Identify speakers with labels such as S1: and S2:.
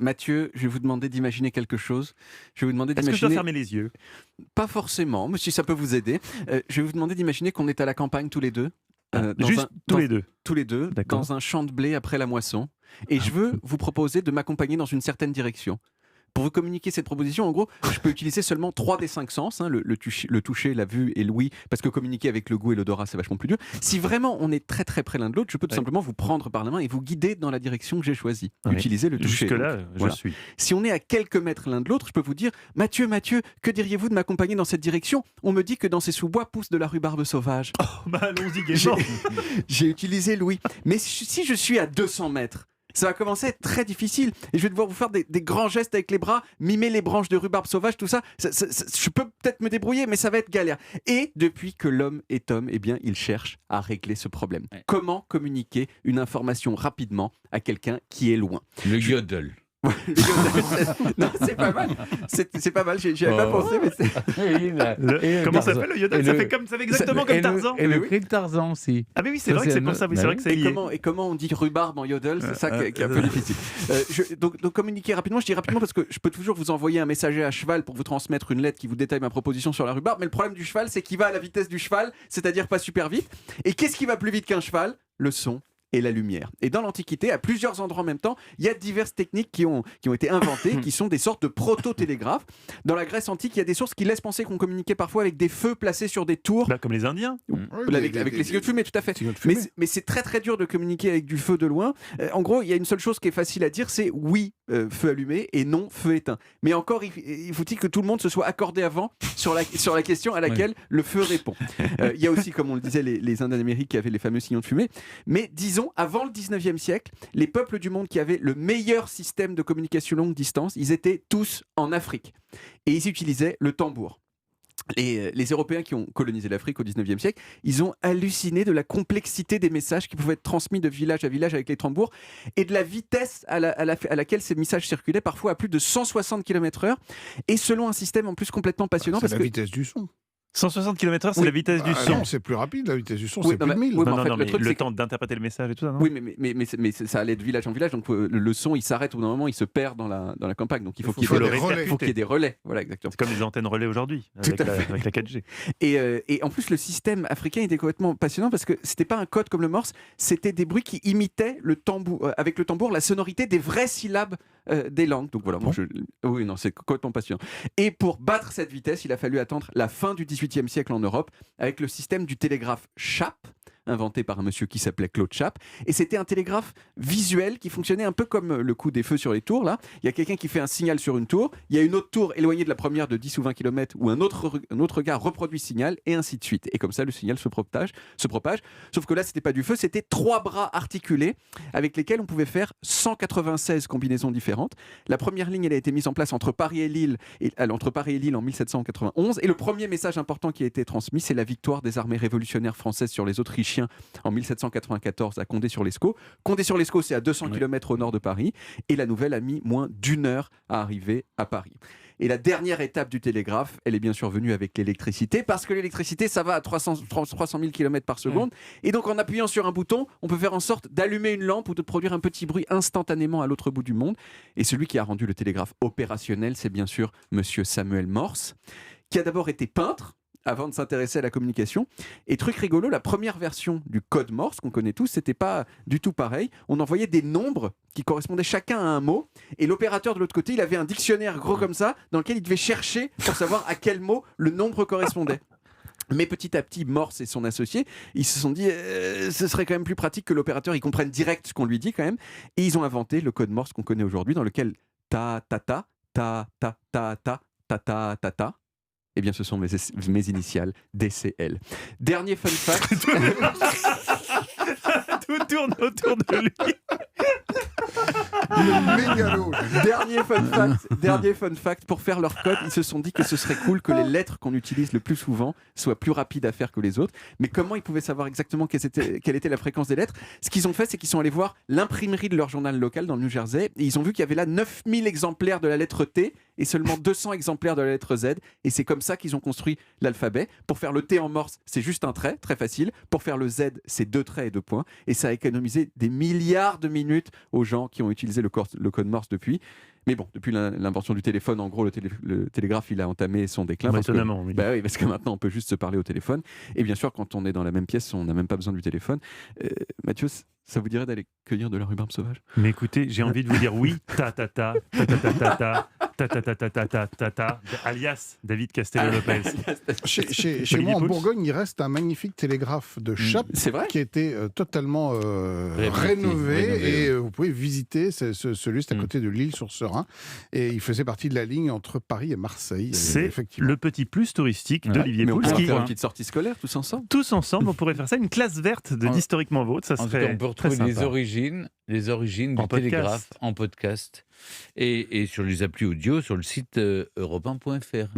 S1: Mathieu, je vais vous demander d'imaginer quelque chose. Je vais vous demander
S2: Est-ce que je
S1: d'imaginer...
S2: dois fermer les yeux?
S1: Pas forcément, mais si ça peut vous aider. Je vais vous demander d'imaginer qu'on est à la campagne tous les deux.
S2: Juste tous les deux. D'accord.
S1: Dans un champ de blé après la moisson. Et je veux vous proposer de m'accompagner dans une certaine direction. Pour vous communiquer cette proposition, en gros, je peux utiliser seulement 3 des 5 sens, le toucher, la vue et l'ouïe, parce que communiquer avec le goût et l'odorat, c'est vachement plus dur. Si vraiment on est très très près l'un de l'autre, je peux tout simplement vous prendre par la main et vous guider dans la direction que j'ai choisie. Utilisez le toucher.
S2: Jusque-là,
S1: voilà.
S2: je suis.
S1: Si on est à quelques mètres l'un de l'autre, je peux vous dire Mathieu, que diriez-vous de m'accompagner dans cette direction? On me dit que dans ces sous-bois pousse de la rhubarbe sauvage.
S2: Oh, allons-y gaiement.
S1: J'ai utilisé l'ouïe. Mais si je suis à 200 mètres, ça va commencer à être très difficile et je vais devoir vous faire des grands gestes avec les bras, mimer les branches de rhubarbe sauvage, tout ça. Je peux peut-être me débrouiller, mais ça va être galère. Et depuis que l'homme est homme, eh bien, il cherche à régler ce problème. Ouais. Comment communiquer une information rapidement à quelqu'un qui est loin?
S3: Le yodel.
S1: Non, c'est pas mal. C'est pas mal. J'y avais pas pensé, mais c'est.
S2: Comment ça s'appelle le yodel? Ça fait exactement comme Tarzan.
S3: Et le cri de Tarzan aussi.
S2: Ah mais oui, c'est vrai que c'est pour ça. C'est vrai que c'est lié.
S1: Et comment on dit rhubarbe en yodel? C'est ça qui est un peu difficile. Donc communiquer rapidement. Je dis rapidement parce que je peux toujours vous envoyer un messager à cheval pour vous transmettre une lettre qui vous détaille ma proposition sur la rhubarbe. Mais le problème du cheval, c'est qu'il va à la vitesse du cheval, c'est-à-dire pas super vite. Et qu'est-ce qui va plus vite qu'un cheval? Le son et la lumière. Et dans l'Antiquité, à plusieurs endroits en même temps, il y a diverses techniques qui ont été inventées, qui sont des sortes de proto-télégraphes. Dans la Grèce antique, il y a des sources qui laissent penser qu'on communiquait parfois avec des feux placés sur des tours.
S2: Bah, comme les Indiens.
S1: Avec les signaux de fumée, tout à fait. Mais c'est très très dur de communiquer avec du feu de loin. En gros, il y a une seule chose qui est facile à dire, c'est oui, feu allumé, et non, feu éteint. Mais encore, il faut-il que tout le monde se soit accordé avant sur la question à laquelle le feu répond. Il y a aussi, comme on le disait, les Indiens d'Amérique qui avaient les fameux signaux de fumée. Mais disons, avant le 19e siècle, les peuples du monde qui avaient le meilleur système de communication longue distance, ils étaient tous en Afrique. Et ils utilisaient le tambour. Les Européens qui ont colonisé l'Afrique au 19e siècle, ils ont halluciné de la complexité des messages qui pouvaient être transmis de village à village avec les tambours et de la vitesse à laquelle ces messages circulaient, parfois à plus de 160 km/h, et selon un système en plus complètement passionnant.
S4: C'est la vitesse du son.
S2: 160 km/h, c'est la vitesse du son.
S4: Non, c'est plus rapide, la vitesse du son, c'est plus de 1000.
S1: Oui,
S2: non, mais le temps d'interpréter le message et tout ça, non?
S1: Oui, mais ça allait de village en village, donc le son, il s'arrête au bout d'un moment, il se perd dans la campagne, donc il faut qu'il y ait des relais. Voilà, exactement.
S2: C'est comme les antennes relais aujourd'hui, avec la 4G.
S1: Et en plus, le système africain était complètement passionnant parce que c'était pas un code comme le morse, c'était des bruits qui imitaient le tambour, avec le tambour, la sonorité des vraies syllabes des langues. Donc voilà, oui, non, c'est complètement passionnant. Et pour battre cette vitesse, il a fallu attendre la fin du XVIIIe siècle en Europe avec le système du télégraphe Chappe, inventé par un monsieur qui s'appelait Claude Chappe. Et c'était un télégraphe visuel qui fonctionnait un peu comme le coup des feux sur les tours. Là, il y a quelqu'un qui fait un signal sur une tour, il y a une autre tour éloignée de la première de 10 ou 20 km où un autre gars reproduit le signal, et ainsi de suite. Et comme ça, le signal se propage. Sauf que là, c'était pas du feu, c'était 3 bras articulés avec lesquels on pouvait faire 196 combinaisons différentes. La première ligne, elle a été mise en place entre Paris et Lille en 1791. Et le premier message important qui a été transmis, c'est la victoire des armées révolutionnaires françaises sur les Autrichiens en 1794 à Condé-sur-Lescaut. Condé-sur-Lescaut, c'est à 200 km au nord de Paris, et la nouvelle a mis moins d'1 heure à arriver à Paris. Et la dernière étape du télégraphe, elle est bien sûr venue avec l'électricité, parce que l'électricité, ça va à 300 000 km par seconde. Et donc, en appuyant sur un bouton, on peut faire en sorte d'allumer une lampe ou de produire un petit bruit instantanément à l'autre bout du monde. Et celui qui a rendu le télégraphe opérationnel, c'est bien sûr monsieur Samuel Morse, qui a d'abord été peintre, avant de s'intéresser à la communication. Et truc rigolo, la première version du code Morse qu'on connaît tous, c'était pas du tout pareil. On envoyait des nombres qui correspondaient chacun à un mot, et l'opérateur de l'autre côté, il avait un dictionnaire gros comme ça, dans lequel il devait chercher pour savoir à quel mot le nombre correspondait. Mais petit à petit, Morse et son associé, ils se sont dit ce serait quand même plus pratique que l'opérateur il comprenne direct ce qu'on lui dit quand même. Et ils ont inventé le code Morse qu'on connaît aujourd'hui, dans lequel ta ta ta ta ta ta ta ta ta ta ta. Eh bien, ce sont mes initiales, DCL. Dernier fun fact.
S2: Tout tourne autour de lui.
S1: Dernier fun fact, pour faire leur code, ils se sont dit que ce serait cool que les lettres qu'on utilise le plus souvent soient plus rapides à faire que les autres. Mais comment ils pouvaient savoir exactement quelle était la fréquence des lettres? Ce qu'ils ont fait, c'est qu'ils sont allés voir l'imprimerie de leur journal local dans le New Jersey, et ils ont vu qu'il y avait là 9000 exemplaires de la lettre T et seulement 200 exemplaires de la lettre Z. Et c'est comme ça qu'ils ont construit l'alphabet. Pour faire le T en morse, c'est juste un trait, très facile. Pour faire le Z, c'est 2 traits et 2 points. Et ça a économisé des milliards de minutes aux gens qui ont utilisé le code morse depuis. Mais bon, depuis l'invention du téléphone, en gros, le télégraphe, il a entamé son déclin.
S2: Étonnamment, oui.
S1: Oui, parce que maintenant, on peut juste se parler au téléphone. Et bien sûr, quand on est dans la même pièce, on n'a même pas besoin du téléphone. Mathieu, ça vous dirait d'aller cueillir de la rhubarbe sauvage?
S2: Mais écoutez, j'ai envie de vous dire oui, alias David Castello-Lopez.
S4: Chez moi, en Bourgogne, il reste un magnifique télégraphe de Chappe qui a été totalement rénové. Et vous pouvez visiter ce lieu, c'est à côté de l'Île-sur-Serein. Et il faisait partie de la ligne entre Paris et Marseille.
S2: C'est le petit plus touristique d'Olivier Pouls.
S1: On pourrait faire une petite sortie scolaire tous ensemble.
S2: Tous ensemble, on pourrait faire ça, une classe verte d'Historiquement Vôtre. Ça serait.
S3: On peut retrouver les origines du télégraphe en podcast et sur les applis audio sur le site europe1.fr.